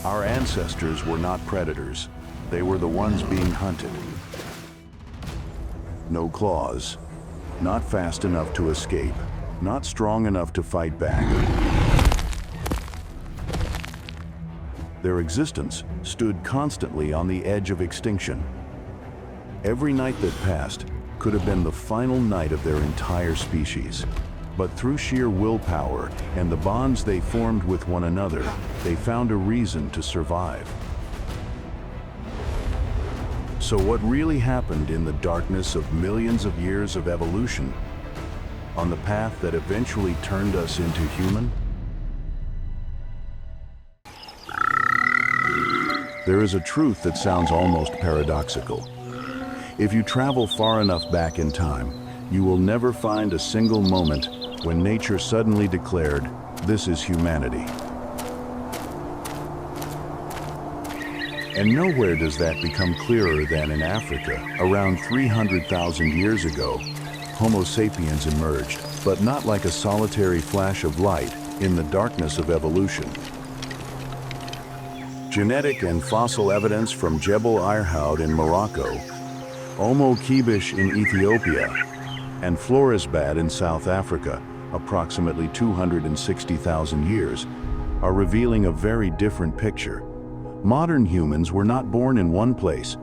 Our ancestors were not predators. They were the ones being hunted. No claws, not fast enough to escape, not strong enough to fight back. Their existence stood constantly on the edge of extinction. Every night that passed could have been the final night of their entire species. But through sheer willpower and the bonds they formed with one another, they found a reason to survive. So what really happened in the darkness of millions of years of evolution, on the path that eventually turned us into human? There is a truth that sounds almost paradoxical. If you travel far enough back in time, you will never find a single moment when nature suddenly declared, "This is humanity." And nowhere does that become clearer than in Africa. Around 300,000 years ago, Homo sapiens emerged, but not like a solitary flash of light in the darkness of evolution. Genetic and fossil evidence from Jebel Irhoud in Morocco, Omo Kibish in Ethiopia, and Florisbad in South Africa, approximately 260,000 years, are revealing a very different picture. Modern humans were not born in one place,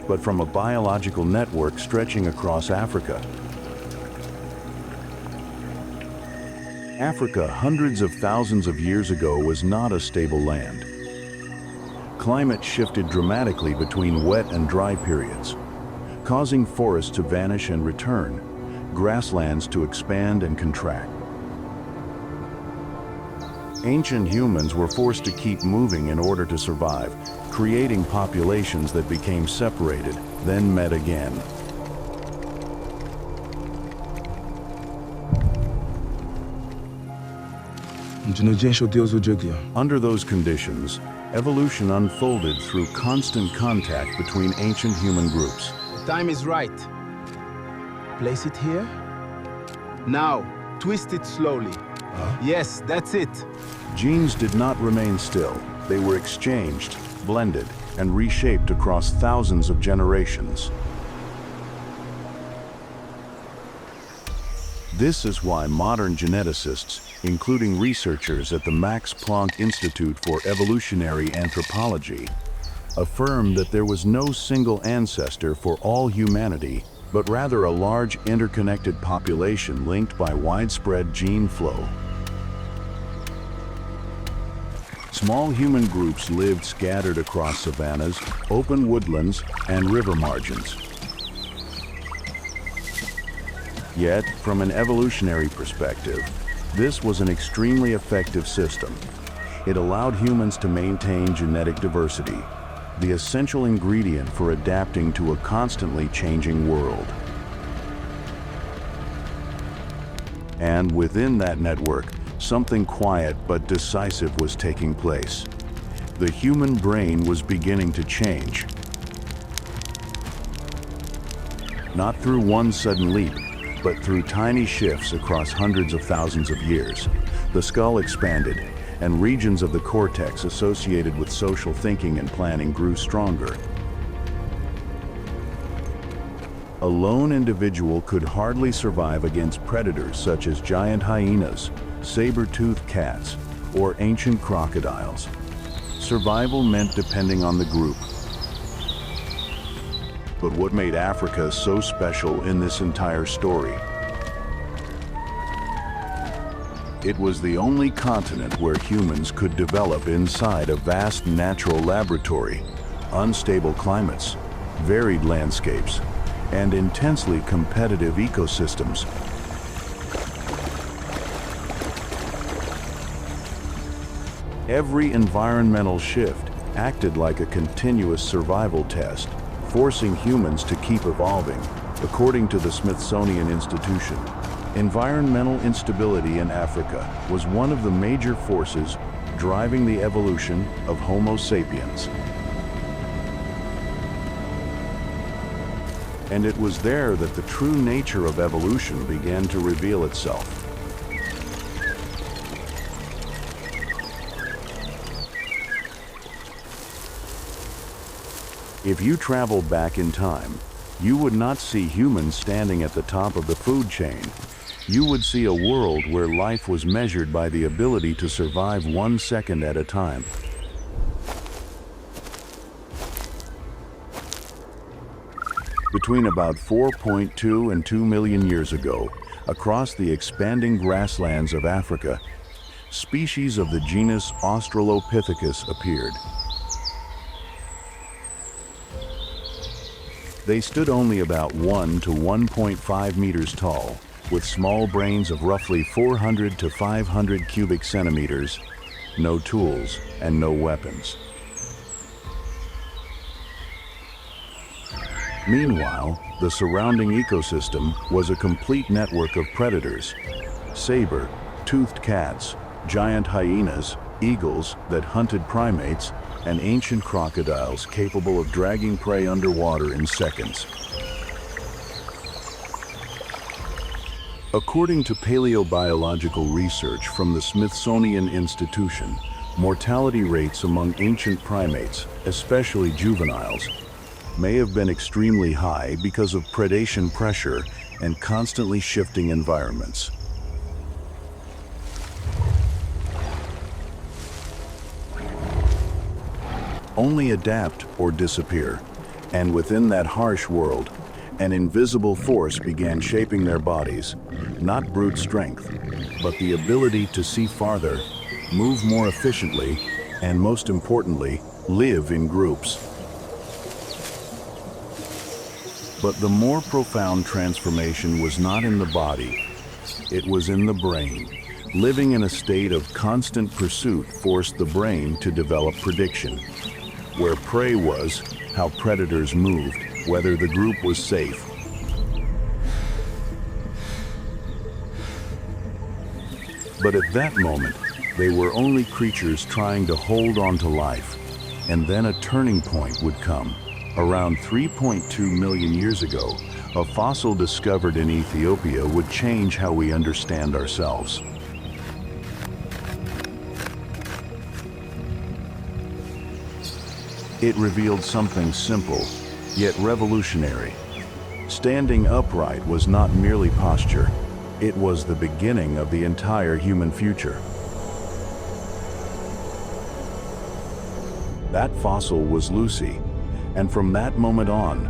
but from a biological network stretching across Africa. Africa, hundreds of thousands of years ago, was not a stable land. Climate shifted dramatically between wet and dry periods, causing forests to vanish and return, grasslands to expand and contract. Ancient humans were forced to keep moving in order to survive, creating populations that became separated, then met again. Under those conditions, evolution unfolded through constant contact between ancient human groups. The time is right. Place it here. Now, twist it slowly. Yes, that's it. Genes did not remain still. They were exchanged, blended, and reshaped across thousands of generations. This is why modern geneticists, including researchers at the Max Planck Institute for Evolutionary Anthropology, affirm that there was no single ancestor for all humanity, but rather a large interconnected population linked by widespread gene flow. Small human groups lived scattered across savannas, open woodlands, and river margins. Yet, from an evolutionary perspective, this was an extremely effective system. It allowed humans to maintain genetic diversity, the essential ingredient for adapting to a constantly changing world. And within that network, something quiet but decisive was taking place. The human brain was beginning to change. Not through one sudden leap, but through tiny shifts across hundreds of thousands of years. The skull expanded, and regions of the cortex associated with social thinking and planning grew stronger. A lone individual could hardly survive against predators such as giant hyenas, saber-toothed cats, or ancient crocodiles. Survival meant depending on the group. But what made Africa so special in this entire story? It was the only continent where humans could develop inside a vast natural laboratory, unstable climates, varied landscapes, and intensely competitive ecosystems. Every environmental shift acted like a continuous survival test, forcing humans to keep evolving. According to the Smithsonian Institution, environmental instability in Africa was one of the major forces driving the evolution of Homo sapiens. And it was there that the true nature of evolution began to reveal itself. If you travel back in time, you would not see humans standing at the top of the food chain. You would see a world where life was measured by the ability to survive 1 second at a time. Between about 4.2 and 2 million years ago, across the expanding grasslands of Africa, species of the genus Australopithecus appeared. They stood only about 1 to 1.5 meters tall, with small brains of roughly 400 to 500 cubic centimeters, no tools, and no weapons. Meanwhile, the surrounding ecosystem was a complete network of predators: saber-toothed cats, giant hyenas, eagles that hunted primates, and ancient crocodiles capable of dragging prey underwater in seconds. According to paleobiological research from the Smithsonian Institution, mortality rates among ancient primates, especially juveniles, may have been extremely high because of predation pressure and constantly shifting environments. Only adapt or disappear, and within that harsh world, an invisible force began shaping their bodies, not brute strength, but the ability to see farther, move more efficiently, and most importantly, live in groups. But the more profound transformation was not in the body, it was in the brain. Living in a state of constant pursuit forced the brain to develop prediction. Where prey was, how predators moved, whether the group was safe. But at that moment, they were only creatures trying to hold on to life. And then a turning point would come. Around 3.2 million years ago, a fossil discovered in Ethiopia would change how we understand ourselves. It revealed something simple, yet revolutionary. Standing upright was not merely posture. It was the beginning of the entire human future. That fossil was Lucy, and from that moment on,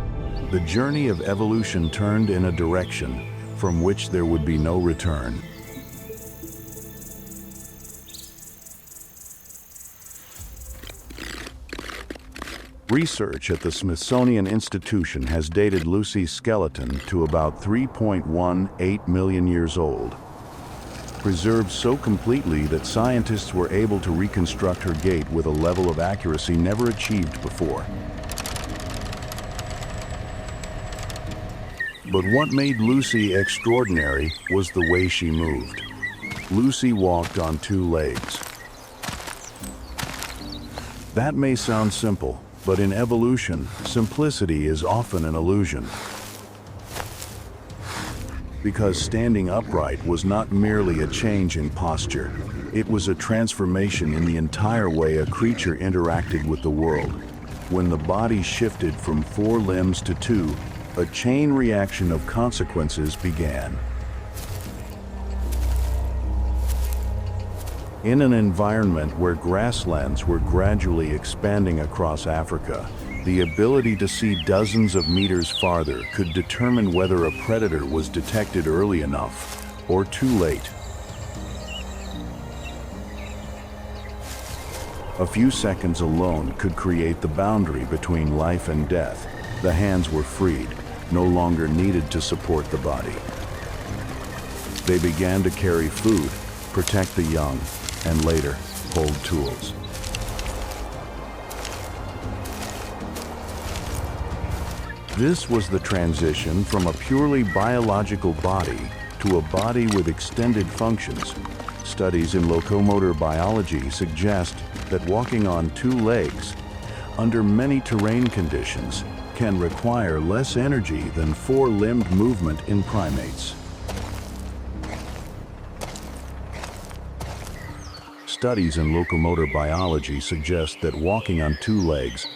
the journey of evolution turned in a direction from which there would be no return. Research at the Smithsonian Institution has dated Lucy's skeleton to about 3.18 million years old, preserved so completely that scientists were able to reconstruct her gait with a level of accuracy never achieved before. But what made Lucy extraordinary was the way she moved. Lucy walked on 2 legs. That may sound simple, but in evolution, simplicity is often an illusion. Because standing upright was not merely a change in posture, it was a transformation in the entire way a creature interacted with the world. When the body shifted from 4 limbs to 2, a chain reaction of consequences began. In an environment where grasslands were gradually expanding across Africa, the ability to see dozens of meters farther could determine whether a predator was detected early enough or too late. A few seconds alone could create the boundary between life and death. The hands were freed, no longer needed to support the body. They began to carry food, protect the young, and later, hold tools. This was the transition from a purely biological body to a body with extended functions. Studies in locomotor biology suggest that walking on 2 legs, under many terrain conditions, can require less energy than 4-limbed movement in primates. Studies in locomotor biology suggest that walking on 2 legs,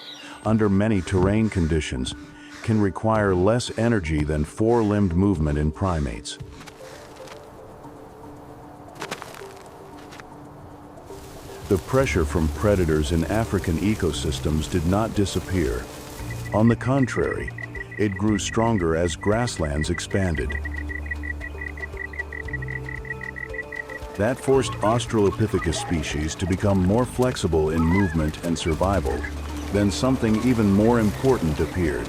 under many terrain conditions, can require less energy than four-limbed movement in primates. The pressure from predators in African ecosystems did not disappear. On the contrary, it grew stronger as grasslands expanded. That forced Australopithecus species to become more flexible in movement and survival. Then something even more important appeared.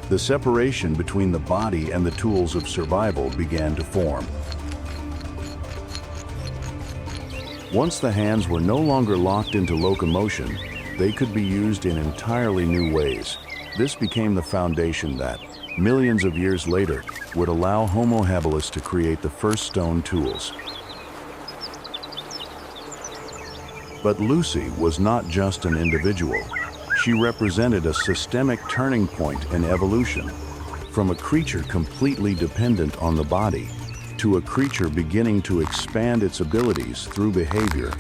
The separation between the body and the tools of survival began to form. Once the hands were no longer locked into locomotion, they could be used in entirely new ways. This became the foundation that, millions of years later, would allow Homo habilis to create the first stone tools. But Lucy was not just an individual. She represented a systemic turning point in evolution, from a creature completely dependent on the body to a creature beginning to expand its abilities through behavior.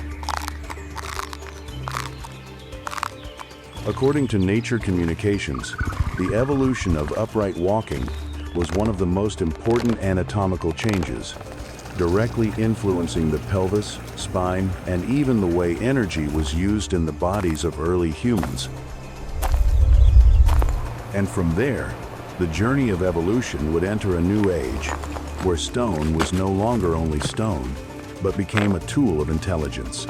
According to Nature Communications, the evolution of upright walking was one of the most important anatomical changes, directly influencing the pelvis, spine, and even the way energy was used in the bodies of early humans. And from there, the journey of evolution would enter a new age, where stone was no longer only stone, but became a tool of intelligence.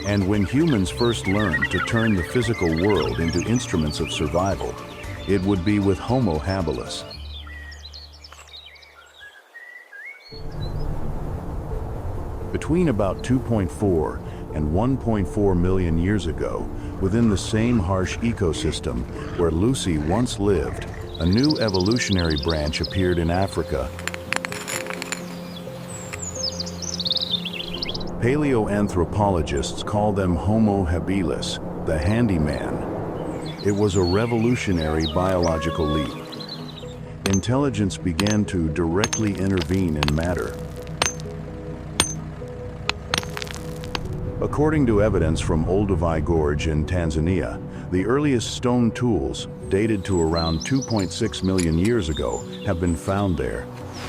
And when humans first learned to turn the physical world into instruments of survival, it would be with Homo habilis. Between about 2.4 and 1.4 million years ago, within the same harsh ecosystem where Lucy once lived, a new evolutionary branch appeared in Africa. Paleoanthropologists call them Homo habilis, the handyman. It was a revolutionary biological leap. Intelligence began to directly intervene in matter. According to evidence from Olduvai Gorge in Tanzania, the earliest stone tools, dated to around 2.6 million years ago, have been found there.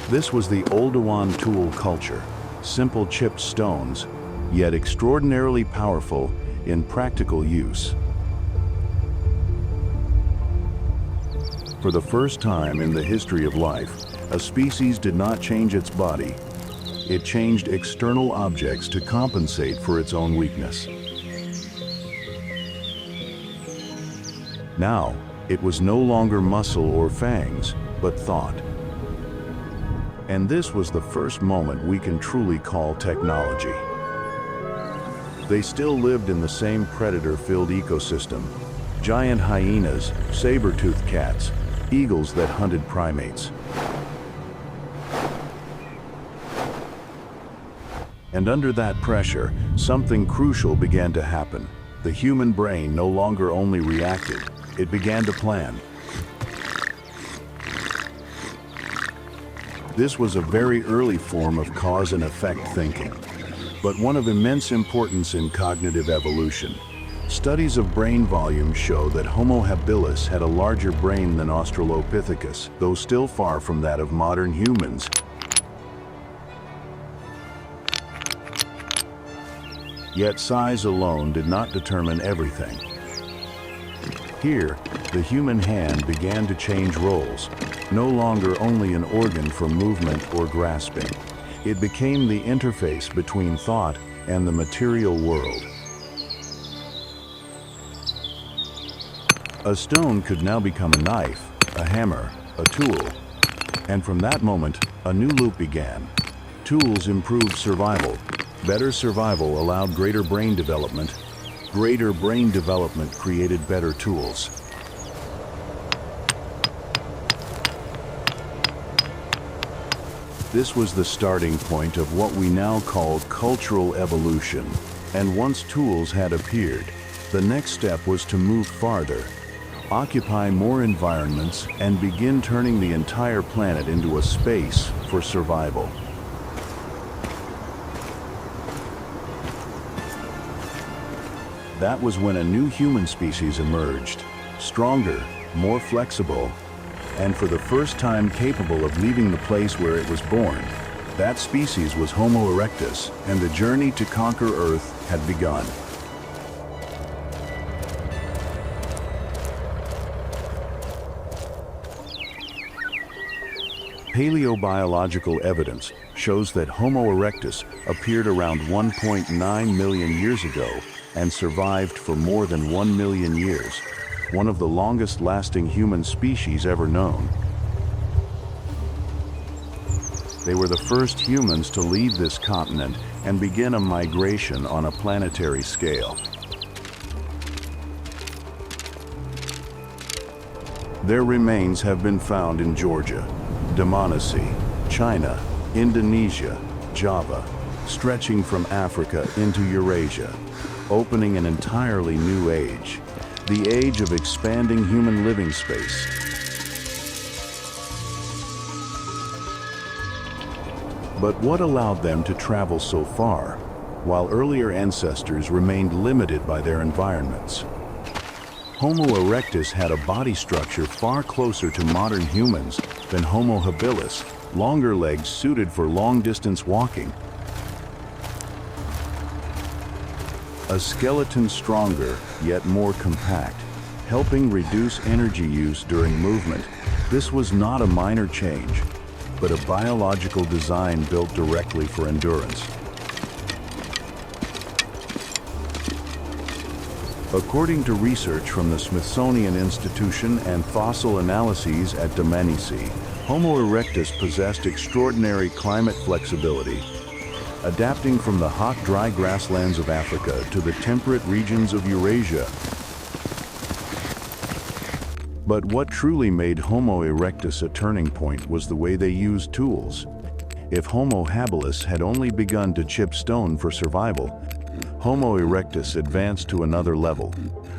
This was the Oldowan tool culture, simple chipped stones, yet extraordinarily powerful in practical use. For the first time in the history of life, a species did not change its body. It changed external objects to compensate for its own weakness. Now, it was no longer muscle or fangs, but thought. And this was the first moment we can truly call technology. They still lived in the same predator-filled ecosystem. Giant hyenas, saber-toothed cats, eagles that hunted primates. And under that pressure, something crucial began to happen. The human brain no longer only reacted, it began to plan. This was a very early form of cause and effect thinking, but one of immense importance in cognitive evolution. Studies of brain volume show that Homo habilis had a larger brain than Australopithecus, though still far from that of modern humans. Yet size alone did not determine everything. Here, the human hand began to change roles, no longer only an organ for movement or grasping. It became the interface between thought and the material world. A stone could now become a knife, a hammer, a tool. And from that moment, a new loop began. Tools improved survival. Better survival allowed greater brain development. Greater brain development created better tools. This was the starting point of what we now call cultural evolution. And once tools had appeared, the next step was to move farther, occupy more environments, and begin turning the entire planet into a space for survival. That was when a new human species emerged, stronger, more flexible, and for the first time capable of leaving the place where it was born. That species was Homo erectus, and the journey to conquer Earth had begun. Paleobiological evidence shows that Homo erectus appeared around 1.9 million years ago and survived for more than 1 million years, one of the longest-lasting human species ever known. They were the first humans to leave this continent and begin a migration on a planetary scale. Their remains have been found in Georgia, Dmanisi, China, Indonesia, Java, stretching from Africa into Eurasia, opening an entirely new age, the age of expanding human living space. But what allowed them to travel so far, while earlier ancestors remained limited by their environments? Homo erectus had a body structure far closer to modern humans than Homo habilis, longer legs suited for long-distance walking. A skeleton stronger, yet more compact, helping reduce energy use during movement. This was not a minor change, but a biological design built directly for endurance. According to research from the Smithsonian Institution and fossil analyses at Dmanisi, Homo erectus possessed extraordinary climate flexibility, adapting from the hot, dry grasslands of Africa to the temperate regions of Eurasia. But what truly made Homo erectus a turning point was the way they used tools. If Homo habilis had only begun to chip stone for survival, Homo erectus advanced to another level.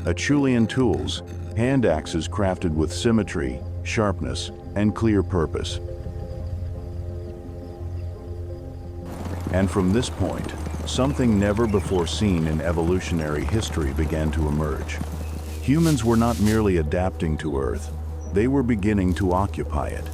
Acheulean tools, hand axes crafted with symmetry, sharpness, and clear purpose. And from this point, something never before seen in evolutionary history began to emerge. Humans were not merely adapting to Earth, they were beginning to occupy it.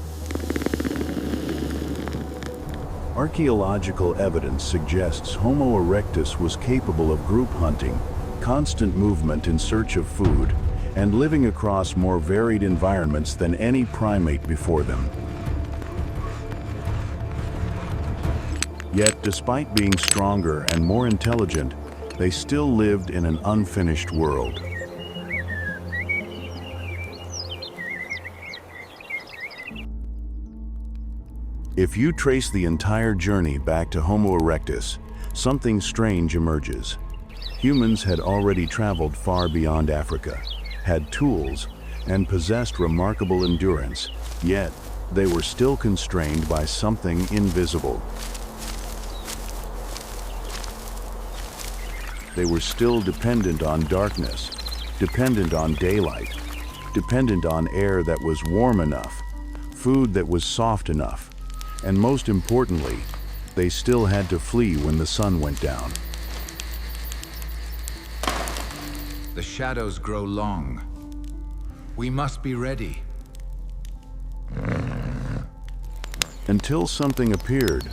Archaeological evidence suggests Homo erectus was capable of group hunting, constant movement in search of food, and living across more varied environments than any primate before them. Yet, despite being stronger and more intelligent, they still lived in an unfinished world. If you trace the entire journey back to Homo erectus, something strange emerges. Humans had already traveled far beyond Africa, had tools, and possessed remarkable endurance, yet they were still constrained by something invisible. They were still dependent on darkness, dependent on daylight, dependent on air that was warm enough, food that was soft enough, and most importantly, they still had to flee when the sun went down. The shadows grow long. We must be ready. Until something appeared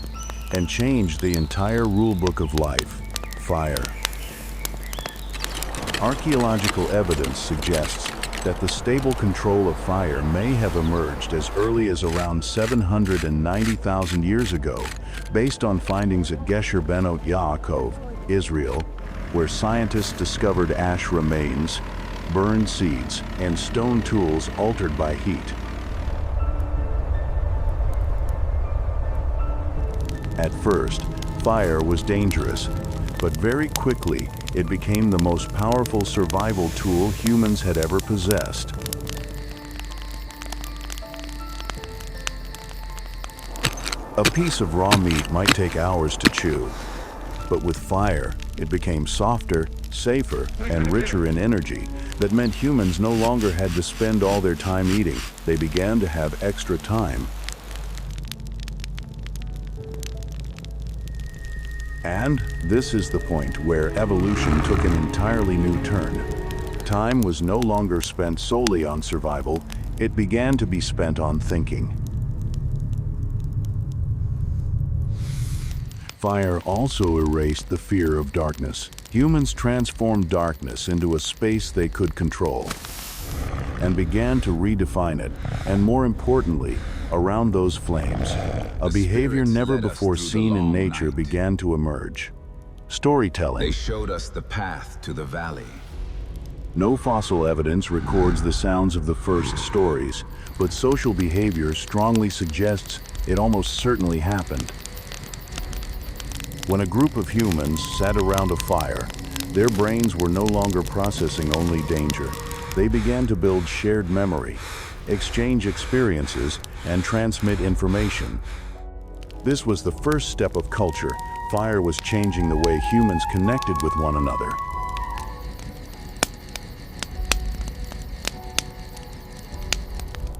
and changed the entire rulebook of life: fire. Archaeological evidence suggests that the stable control of fire may have emerged as early as around 790,000 years ago, based on findings at Gesher Benot Yaakov, Israel, where scientists discovered ash remains, burned seeds, and stone tools altered by heat. At first, fire was dangerous, but very quickly it became the most powerful survival tool humans had ever possessed. A piece of raw meat might take hours to chew, but with fire, it became softer, safer, and richer in energy. That meant humans no longer had to spend all their time eating. They began to have extra time. And this is the point where evolution took an entirely new turn. Time was no longer spent solely on survival, it began to be spent on thinking. Fire also erased the fear of darkness. Humans transformed darkness into a space they could control and began to redefine it, and more importantly, around those flames, a behavior never before seen in nature began to emerge. Storytelling. They showed us the path to the valley. No fossil evidence records the sounds of the first stories, but social behavior strongly suggests it almost certainly happened. When a group of humans sat around a fire, their brains were no longer processing only danger. They began to build shared memory, exchange experiences, and transmit information. This was the first step of culture. Fire was changing the way humans connected with one another.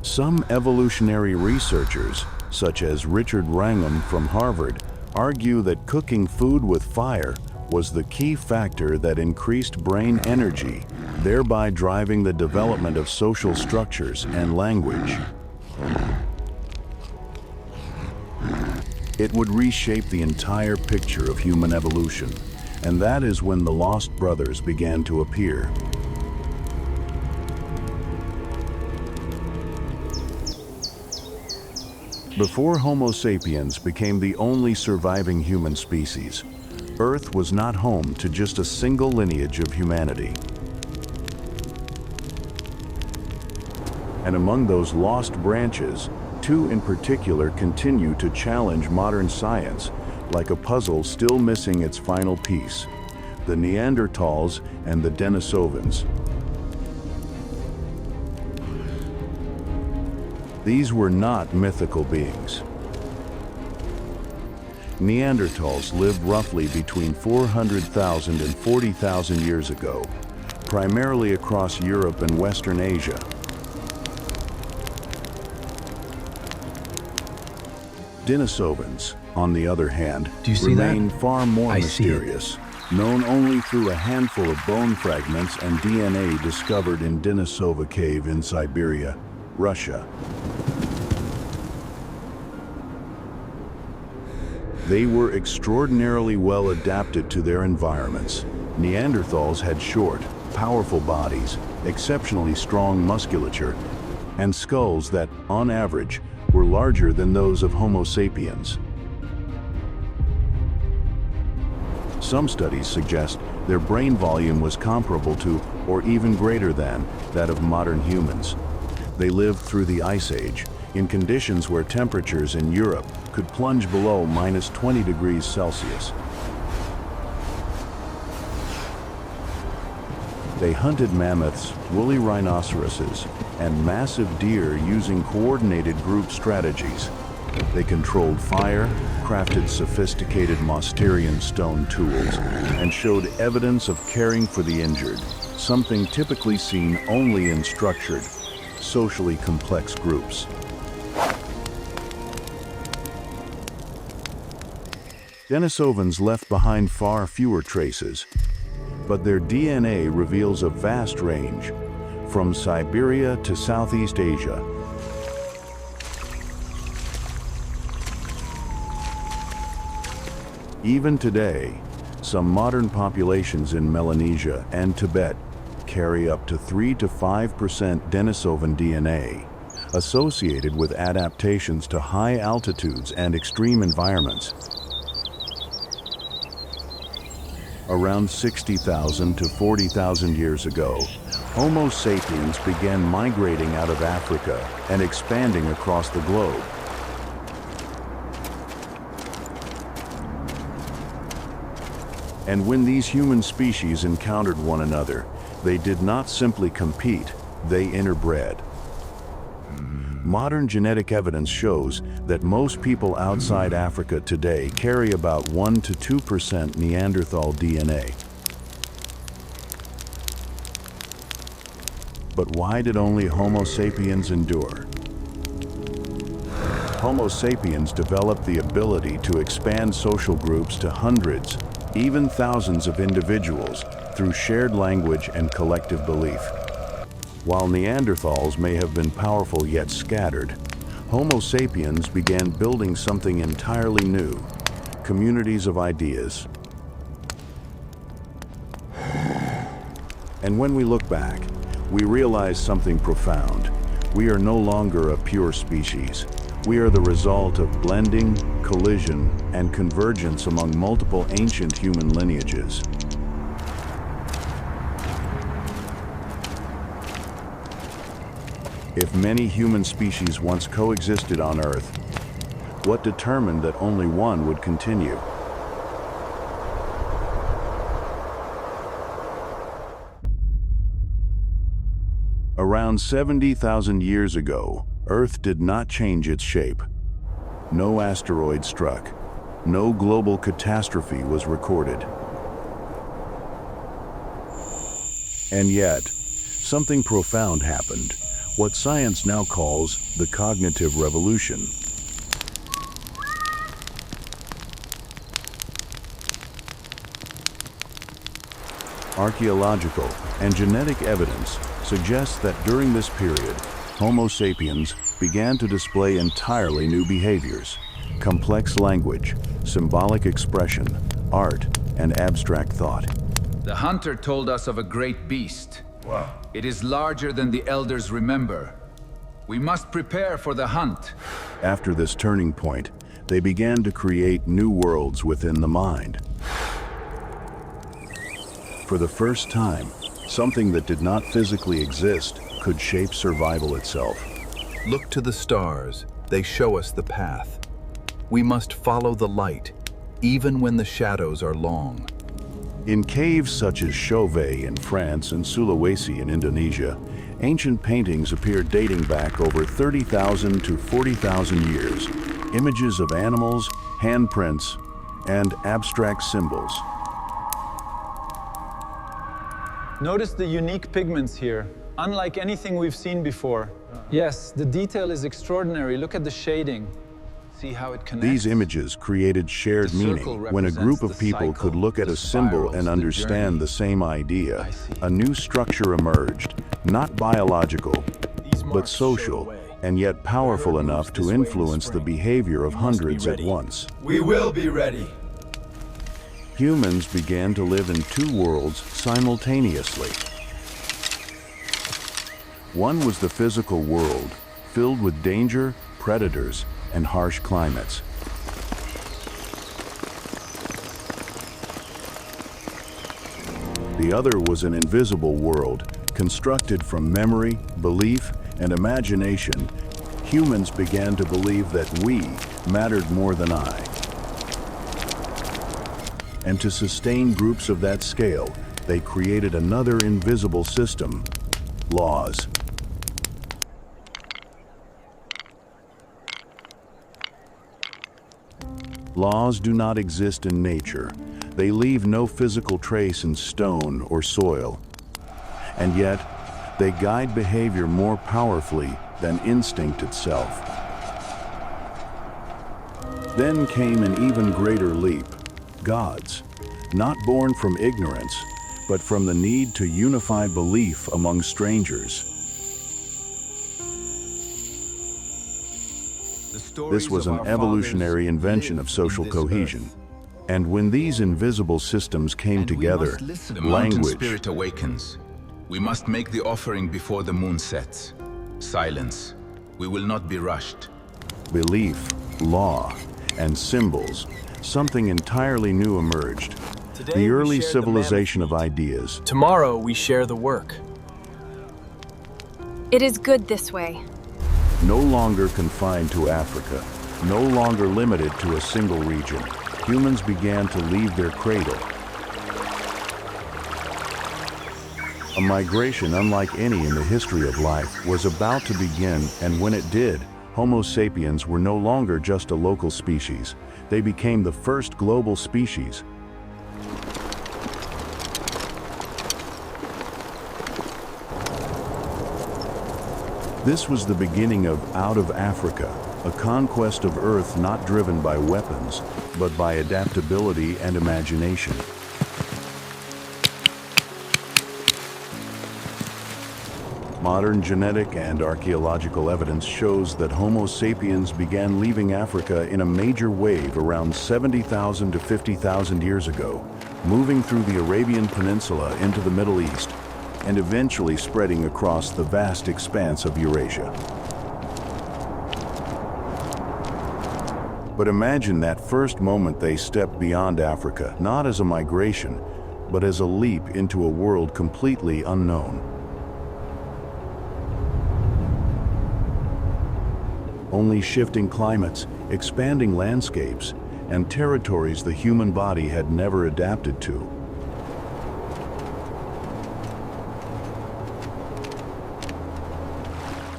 Some evolutionary researchers, such as Richard Wrangham from Harvard, argue that cooking food with fire was the key factor that increased brain energy, thereby driving the development of social structures and language. It would reshape the entire picture of human evolution, and that is when the lost brothers began to appear. Before Homo sapiens became the only surviving human species, Earth was not home to just a single lineage of humanity. And among those lost branches, two in particular continue to challenge modern science, like a puzzle still missing its final piece: the Neanderthals and the Denisovans. These were not mythical beings. Neanderthals lived roughly between 400,000 and 40,000 years ago, primarily across Europe and Western Asia. Denisovans, on the other hand, remain far more mysterious, known only through a handful of bone fragments and DNA discovered in Denisova Cave in Siberia, Russia. They were extraordinarily well adapted to their environments. Neanderthals had short, powerful bodies, exceptionally strong musculature, and skulls that, on average, were larger than those of Homo sapiens. Some studies suggest their brain volume was comparable to, or even greater than, that of modern humans. They lived through the Ice Age, in conditions where temperatures in Europe could plunge below -20 degrees Celsius. They hunted mammoths, woolly rhinoceroses, and massive deer using coordinated group strategies. They controlled fire, crafted sophisticated Mousterian stone tools, and showed evidence of caring for the injured, something typically seen only in structured, socially complex groups. Denisovans left behind far fewer traces, but their DNA reveals a vast range, from Siberia to Southeast Asia. Even today, some modern populations in Melanesia and Tibet carry up to 3 to 5% Denisovan DNA, associated with adaptations to high altitudes and extreme environments. Around 60,000 to 40,000 years ago, Homo sapiens began migrating out of Africa and expanding across the globe. And when these human species encountered one another, they did not simply compete, they interbred. Modern genetic evidence shows that most people outside Africa today carry about 1 to 2% Neanderthal DNA. But why did only Homo sapiens endure? Homo sapiens developed the ability to expand social groups to hundreds, even thousands of individuals through shared language and collective belief. While Neanderthals may have been powerful yet scattered, Homo sapiens began building something entirely new: communities of ideas. And when we look back, we realize something profound. We are no longer a pure species. We are the result of blending, collision, and convergence among multiple ancient human lineages. If many human species once coexisted on Earth, what determined that only one would continue? Around 70,000 years ago, Earth did not change its shape. No asteroid struck. No global catastrophe was recorded. And yet, something profound happened, what science now calls the cognitive revolution. Archaeological and genetic evidence suggests that during this period, Homo sapiens began to display entirely new behaviors: complex language, symbolic expression, art, and abstract thought. The hunter told us of a great beast. Wow. It is larger than the elders remember. We must prepare for the hunt. After this turning point, they began to create new worlds within the mind. For the first time, something that did not physically exist could shape survival itself. Look to the stars. They show us the path. We must follow the light, even when the shadows are long. In caves such as Chauvet in France and Sulawesi in Indonesia, ancient paintings appear dating back over 30,000 to 40,000 years. Images of animals, handprints, and abstract symbols. Notice the unique pigments here, unlike anything we've seen before. Yes, the detail is extraordinary. Look at the shading. See how it connects? These images created shared meaning when a group of people could look at a symbol and understand the same idea. A new structure emerged, not biological, but social, and yet powerful enough to influence the behavior of hundreds at once. We will be ready. Humans began to live in two worlds simultaneously. One was the physical world, filled with danger, predators, and harsh climates. The other was an invisible world, constructed from memory, belief, and imagination. Humans began to believe that we mattered more than I. And to sustain groups of that scale, they created another invisible system: laws. Laws do not exist in nature. They leave no physical trace in stone or soil. And yet, they guide behavior more powerfully than instinct itself. Then came an even greater leap: gods, not born from ignorance, but from the need to unify belief among strangers. This was an evolutionary invention of social cohesion. And when these invisible systems came together, The mountain language, spirit awakens. We must make the offering before the moon sets. Silence. We will not be rushed. belief, law, and symbols, something entirely new emerged. Today The we early share the civilization of mammoth ideas. Tomorrow we share the work. It is good this way. No longer confined to Africa, no longer limited to a single region, humans began to leave their cradle. A migration unlike any in the history of life was about to begin, and when it did, Homo sapiens were no longer just a local species. They became the first global species. This was the beginning of out of Africa, a conquest of Earth not driven by weapons, but by adaptability and imagination. Modern genetic and archaeological evidence shows that Homo sapiens began leaving Africa in a major wave around 70,000 to 50,000 years ago, moving through the Arabian Peninsula into the Middle East, and eventually spreading across the vast expanse of Eurasia. But imagine that first moment they stepped beyond Africa, not as a migration, but as a leap into a world completely unknown. Only shifting climates, expanding landscapes, and territories the human body had never adapted to.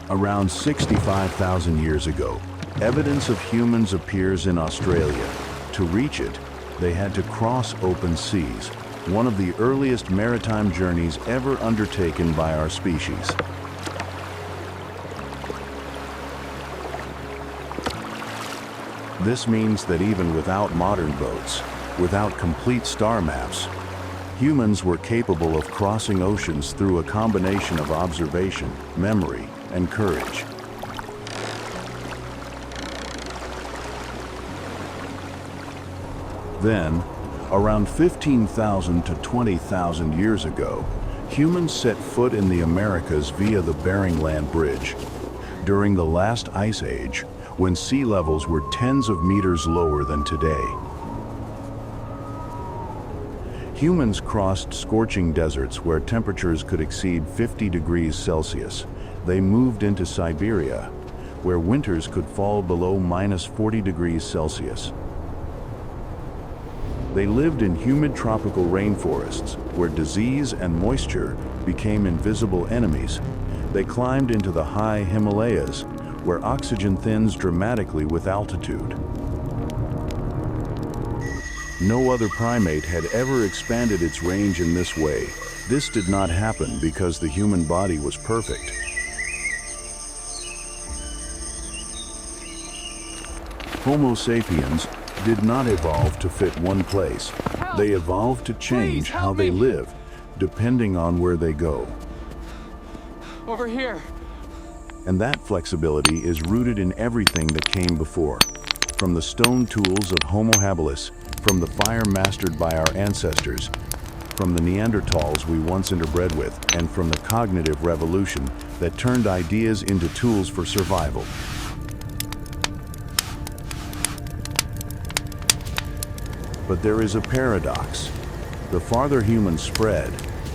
Around 65,000 years ago, evidence of humans appears in Australia. To reach it, they had to cross open seas, one of the earliest maritime journeys ever undertaken by our species. This means that even without modern boats, without complete star maps, humans were capable of crossing oceans through a combination of observation, memory, and courage. Then, around 15,000 to 20,000 years ago, humans set foot in the Americas via the Bering Land Bridge. During the last ice age, when sea levels were tens of meters lower than today. Humans crossed scorching deserts where temperatures could exceed 50 degrees Celsius. They moved into Siberia, where winters could fall below -40 degrees Celsius. They lived in humid tropical rainforests, where disease and moisture became invisible enemies. They climbed into the high Himalayas, where oxygen thins dramatically with altitude. No other primate had ever expanded its range in this way. This did not happen because the human body was perfect. Homo sapiens did not evolve to fit one place. They evolved to change how they live, depending on where they go. Over here. And that flexibility is rooted in everything that came before. From the stone tools of Homo habilis, from the fire mastered by our ancestors, from the Neanderthals we once interbred with, and from the cognitive revolution that turned ideas into tools for survival. But there is a paradox. The farther humans spread,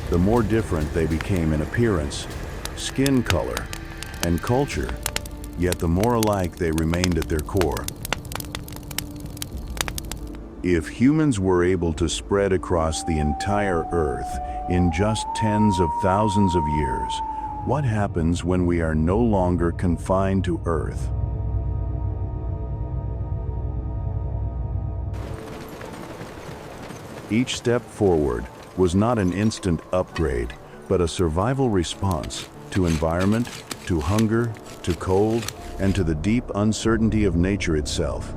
the more different they became in appearance, skin color, and culture, yet the more alike they remained at their core. If humans were able to spread across the entire Earth in just tens of thousands of years, what happens when we are no longer confined to Earth? Each step forward was not an instant upgrade, but a survival response to environment, to hunger, to cold, and to the deep uncertainty of nature itself.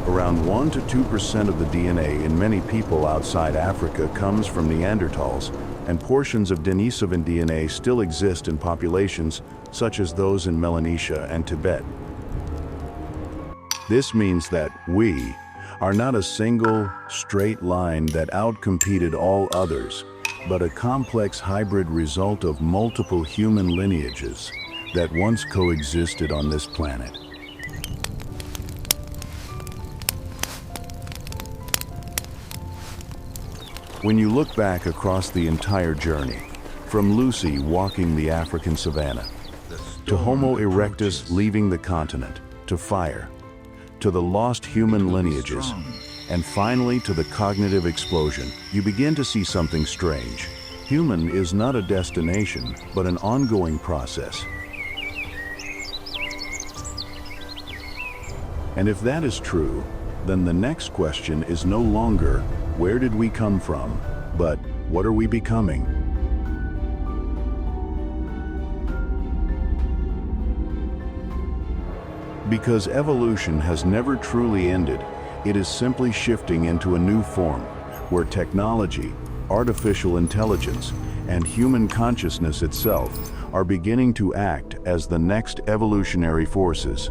Around 1 to 2% of the DNA in many people outside Africa comes from Neanderthals, and portions of Denisovan DNA still exist in populations such as those in Melanesia and Tibet. This means that we are not a single, straight line that outcompeted all others, but a complex hybrid result of multiple human lineages that once coexisted on this planet. When you look back across the entire journey, from Lucy walking the African savanna, to Homo erectus leaving the continent, to fire, to the lost human lineages, and finally to the cognitive explosion, you begin to see something strange. Human is not a destination, but an ongoing process. And if that is true, then the next question is no longer, where did we come from, but what are we becoming? Because evolution has never truly ended, it is simply shifting into a new form, where technology, artificial intelligence, and human consciousness itself are beginning to act as the next evolutionary forces.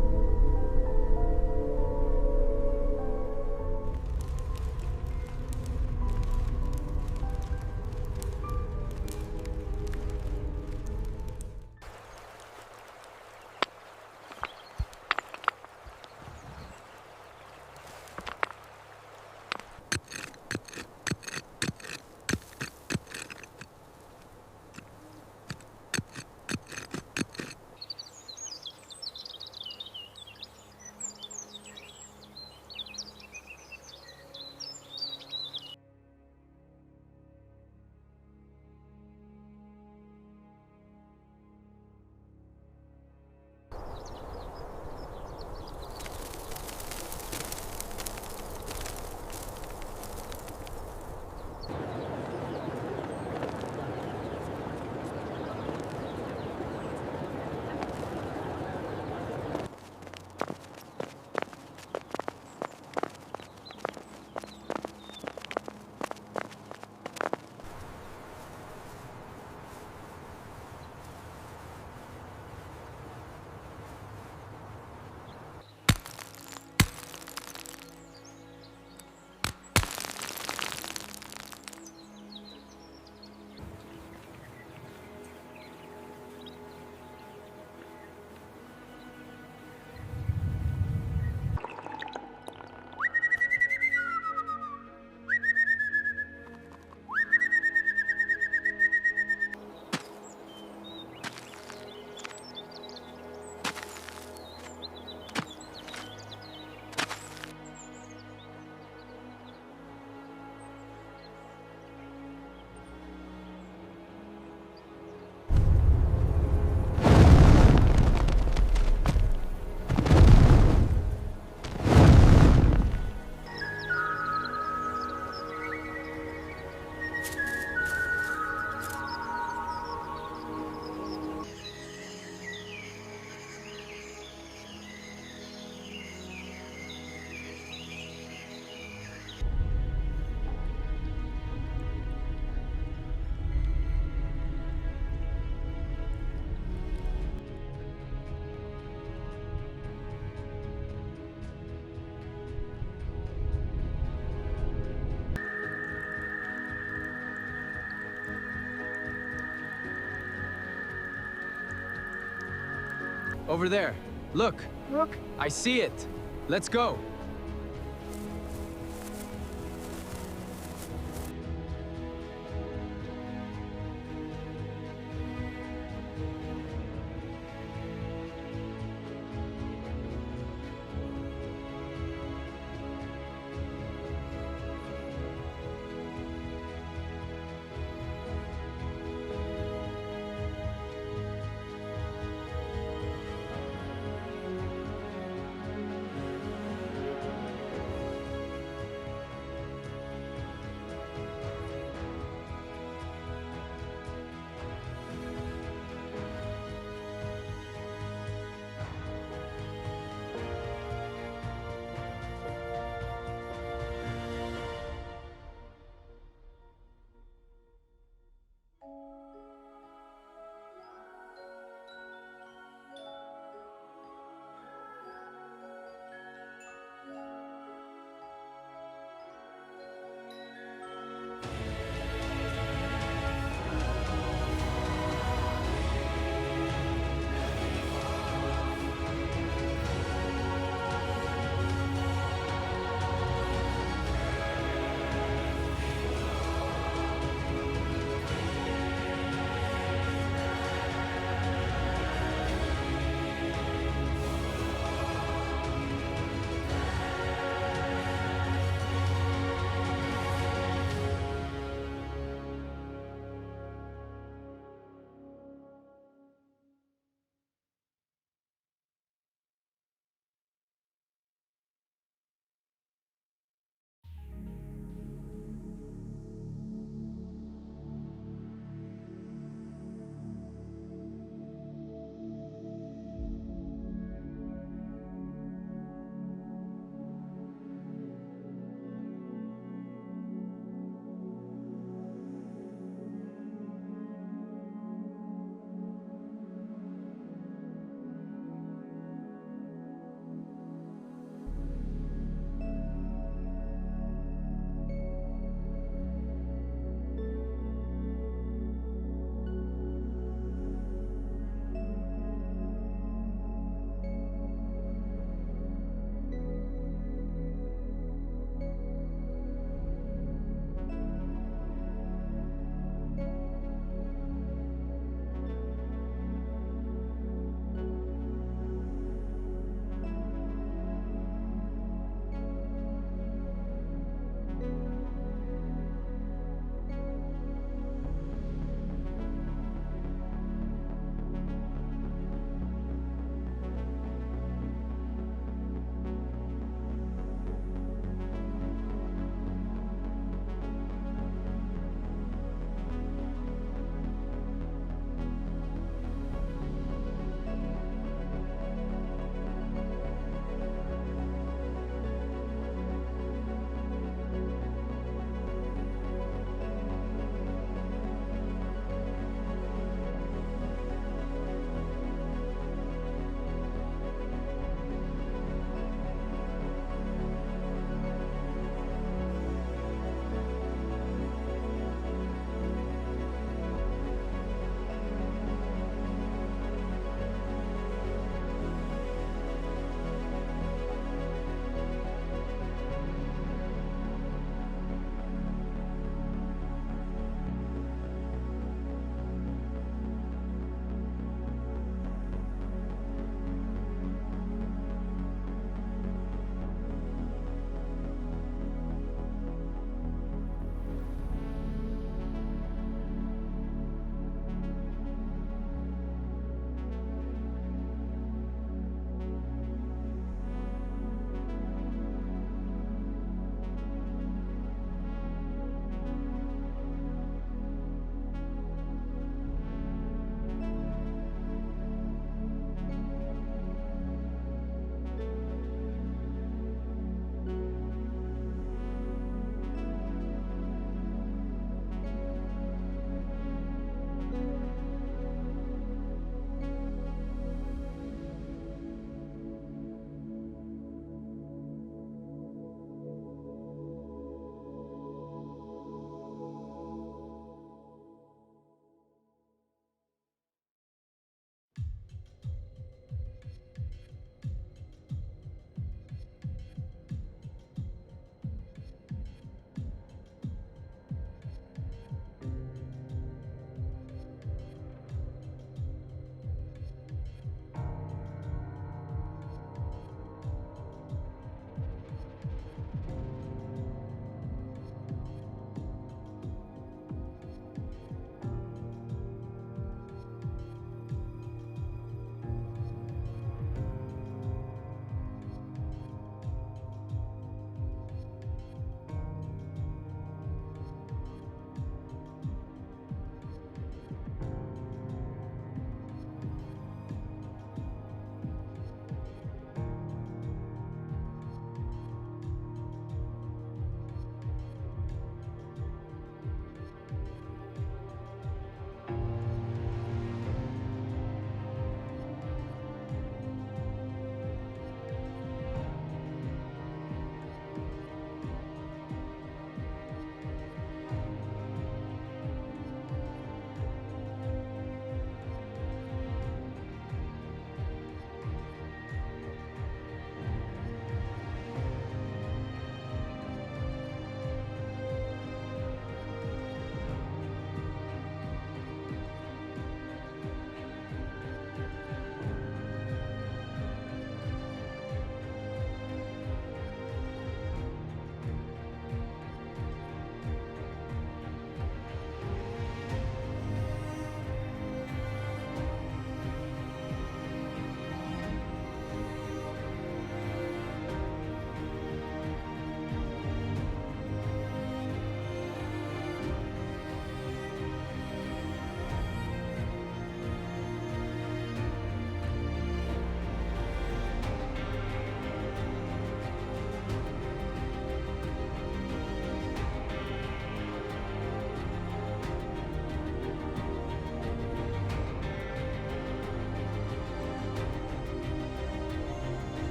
Over there. Look. Look. I see it. Let's go.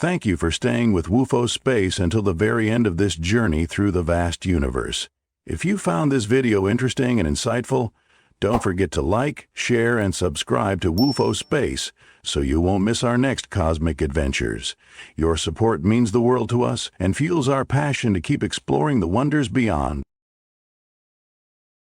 Thank you for staying with WUFO Space until the very end of this journey through the vast universe. If you found this video interesting and insightful, don't forget to like, share, and subscribe to WUFO Space so you won't miss our next cosmic adventures. Your support means the world to us and fuels our passion to keep exploring the wonders beyond.